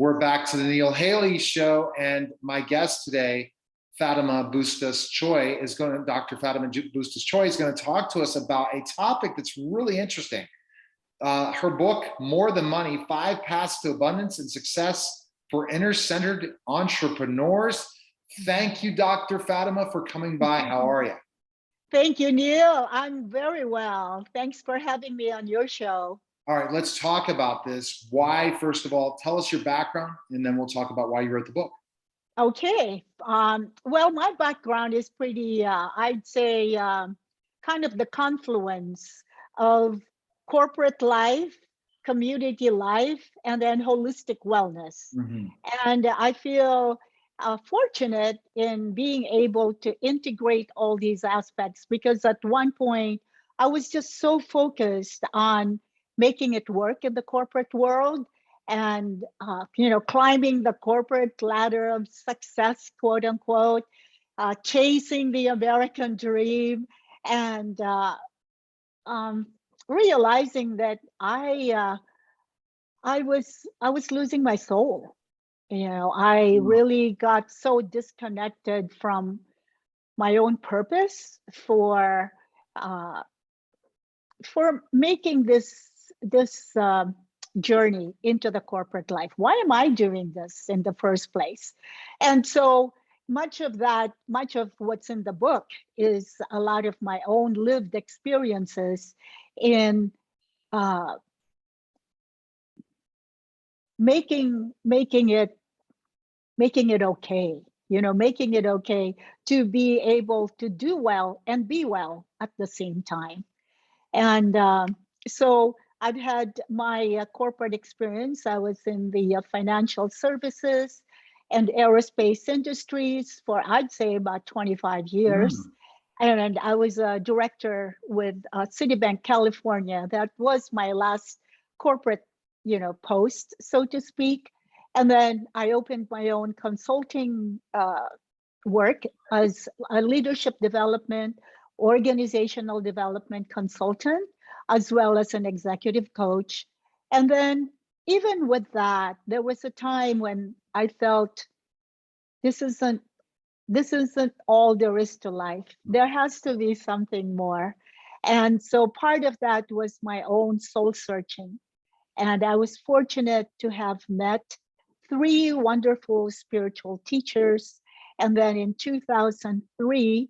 We're back to the Neil Haley Show, and my guest today, Fatima Bustos-Choy, Dr. Fatima Bustos-Choy is going to talk to us about a topic that's really interesting. Her book, More Than Money, 5 Paths to Abundance and Success for Inner-Centered Entrepreneurs. Thank you, Dr. Fatima, for coming by. How are you? Thank you, Neil. I'm very well. Thanks for having me on your show. All right, let's talk about this. Why, first of all, tell us your background, and then we'll talk about why you wrote the book. Okay. Well, my background is pretty, I'd say, kind of the confluence of corporate life, community life, and then holistic wellness. Mm-hmm. And I feel fortunate in being able to integrate all these aspects, because at one point, I was just so focused on making it work in the corporate world and climbing the corporate ladder of success, quote unquote, chasing the American dream, and realizing that I was losing my soul. I really got so disconnected from my own purpose for making this journey into the corporate life. Why am I doing this in the first place? And so much of what's in the book is a lot of my own lived experiences in making it okay, making it okay to be able to do well and be well at the same time. And so I've had my corporate experience. I was in the financial services and aerospace industries for, I'd say, about 25 years. And I was a director with Citibank, California. That was my last corporate, post, so to speak. And then I opened my own consulting work as a leadership development, organizational development consultant, as well as an executive coach. And then even with that, there was a time when I felt this isn't all there is to life. There has to be something more. And so part of that was my own soul searching. And I was fortunate to have met 3 wonderful spiritual teachers. And then in 2003,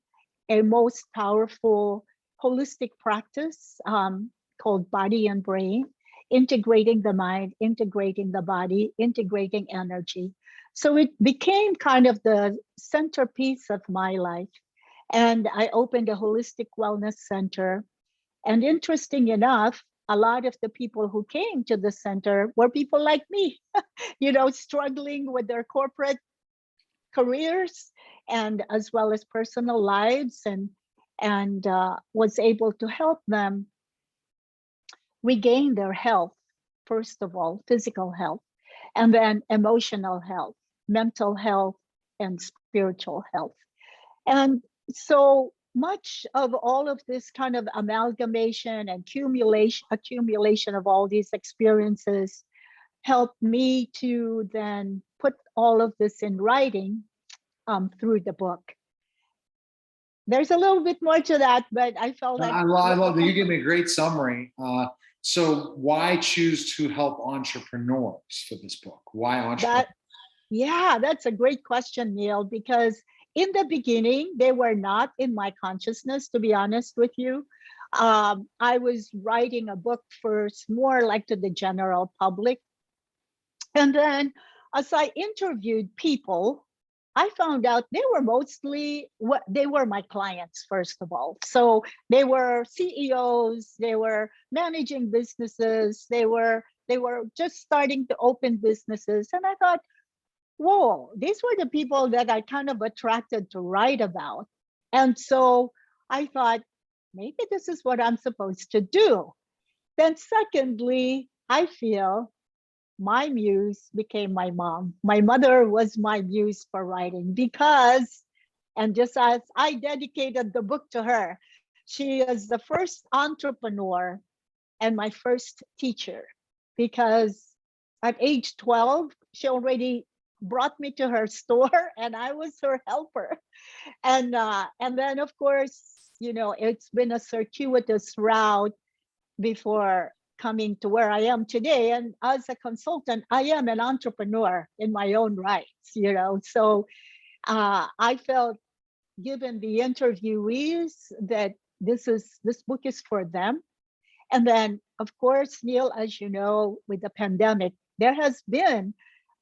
a most powerful holistic practice called Body and Brain, integrating the mind, integrating the body, integrating energy. So it became kind of the centerpiece of my life. And I opened a holistic wellness center. And interesting enough, a lot of the people who came to the center were people like me, struggling with their corporate careers and as well as personal lives, and was able to help them regain their health, first of all, physical health, and then emotional health, mental health, and spiritual health. And so much of all of this kind of amalgamation and accumulation of all these experiences helped me to then put all of this in writing through the book. There's a little bit more to that, but I felt like I love that. You gave me a great summary. So why choose to help entrepreneurs for this book? Why entrepreneurs? Yeah, that's a great question, Neil, because in the beginning, they were not in my consciousness, to be honest with you. I was writing a book first, more like to the general public. And then as I interviewed people, I found out they were my clients, first of all. So they were CEOs, they were managing businesses, they were just starting to open businesses. And I thought, whoa, these were the people that I kind of attracted to write about. And so I thought, maybe this is what I'm supposed to do. Then secondly, I feel my muse became my mom. My mother was my muse for writing because, and just as I dedicated the book to her, she is the first entrepreneur and my first teacher, because at age 12, she already brought me to her store, and I was her helper. And then of course, it's been a circuitous route before coming to where I am today. And as a consultant, I am an entrepreneur in my own rights. So I felt, given the interviewees, that this book is for them. And then, of course, Neil, as you know, with the pandemic, there has been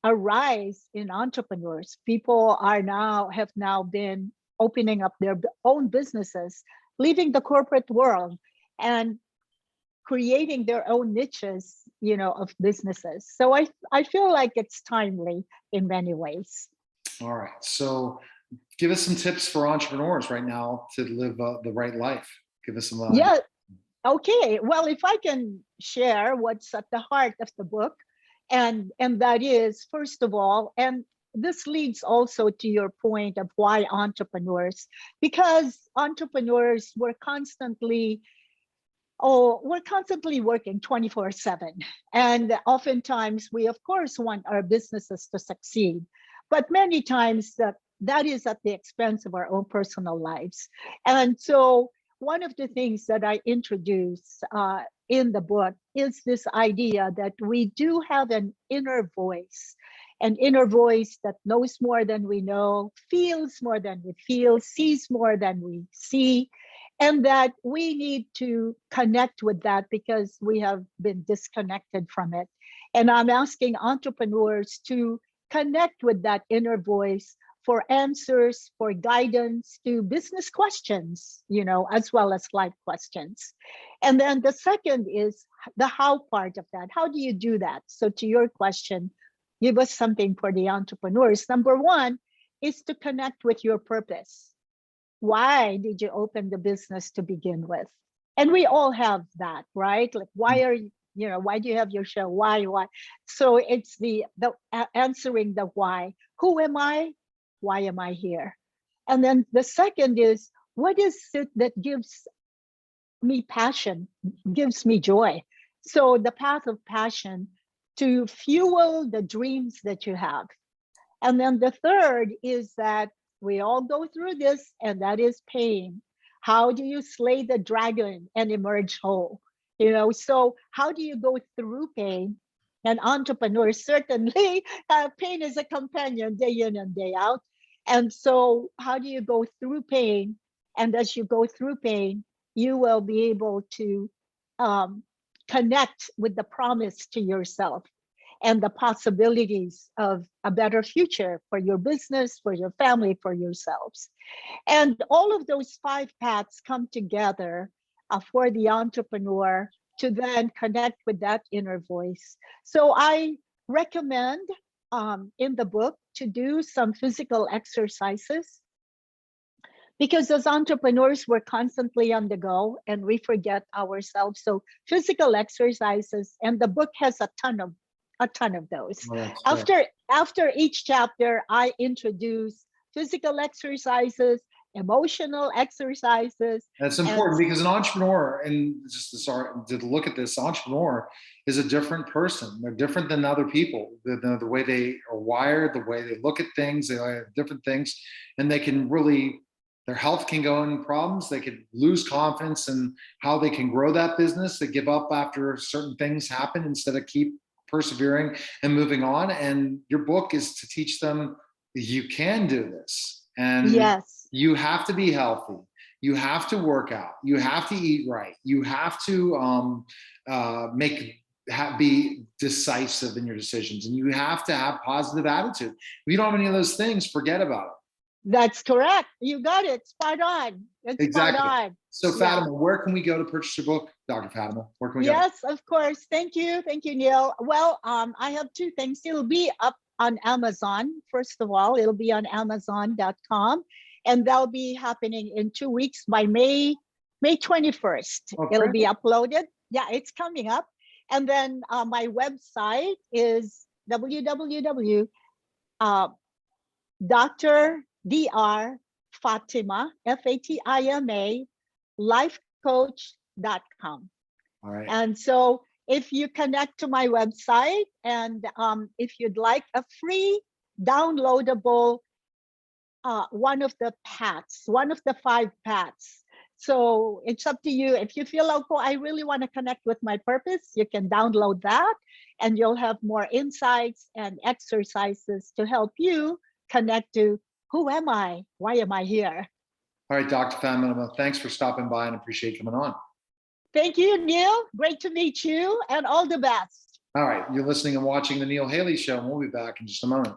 a rise in entrepreneurs. People have now been opening up their own businesses, leaving the corporate world and creating their own niches, of businesses. So I feel like it's timely in many ways. All right. So give us some tips for entrepreneurs right now to live the right life. Give us some. Yeah. Okay. Well, if I can share what's at the heart of the book, and that is, first of all, and this leads also to your point of why entrepreneurs, because entrepreneurs we're constantly working 24/7. And oftentimes we, of course, want our businesses to succeed, but many times that is at the expense of our own personal lives. And so one of the things that I introduce in the book is this idea that we do have an inner voice that knows more than we know, feels more than we feel, sees more than we see, and that we need to connect with that because we have been disconnected from it. And I'm asking entrepreneurs to connect with that inner voice for answers, for guidance to business questions, as well as life questions. And then the second is the how part of that. How do you do that? So to your question, give us something for the entrepreneurs. Number one is to connect with your purpose. Why did you open the business to begin with? And we all have that, right? Like, why do you have your show? Why? So it's the answering the why. Who am I? Why am I here? And then the second is, what is it that gives me passion, gives me joy? So the path of passion to fuel the dreams that you have. And then the third is that we all go through this, and that is pain. How do you slay the dragon and emerge whole? So how do you go through pain? And entrepreneurs certainly, pain is a companion day in and day out. And so how do you go through pain? And as you go through pain, you will be able to connect with the promise to yourself and the possibilities of a better future for your business, for your family, for yourselves. And all of those 5 paths come together for the entrepreneur to then connect with that inner voice. So I recommend in the book to do some physical exercises, because as entrepreneurs, we're constantly on the go and we forget ourselves. So physical exercises, and the book has a ton of those. Well, After each chapter, I introduce physical exercises, emotional exercises. that's important because an entrepreneur, and just to look at this, entrepreneur is a different person. They're different than other people. The way they are wired, the way they look at things, they have different things, and they can really, their health can go in problems. They could lose confidence in how they can grow that business. They give up after certain things happen instead of keep persevering and moving on. And your book is to teach them you can do this, and Yes, you have to be healthy, you have to work out, you have to eat right, you have to be decisive in your decisions, and you have to have positive attitude. If you don't have any of those things, forget about it. that's correct. You got it. Spot on. It's spot Exactly. on. So Yeah. Fatima, where can we go to purchase your book, Dr. Fatima? Where can we go? Yes, of course. Thank you, Neil. Well, I have 2 things. It'll be up on Amazon. First of all, it'll be on Amazon.com, and that'll be happening in 2 weeks by May 21st. Oh, It'll great. be uploaded. Yeah, it's coming up. And then my website is www. Dr. Fatima, Fatima, lifecoach.com. All right. And so if you connect to my website, and if you'd like a free downloadable one of the paths, one of the 5 paths. So it's up to you. If you feel like, oh, I really want to connect with my purpose, you can download that, and you'll have more insights and exercises to help you connect to who am I? Why am I here? All right, Dr. Fatima, thanks for stopping by and appreciate coming on. Thank you, Neil. Great to meet you, and all the best. All right, you're listening and watching The Neil Haley Show, and we'll be back in just a moment.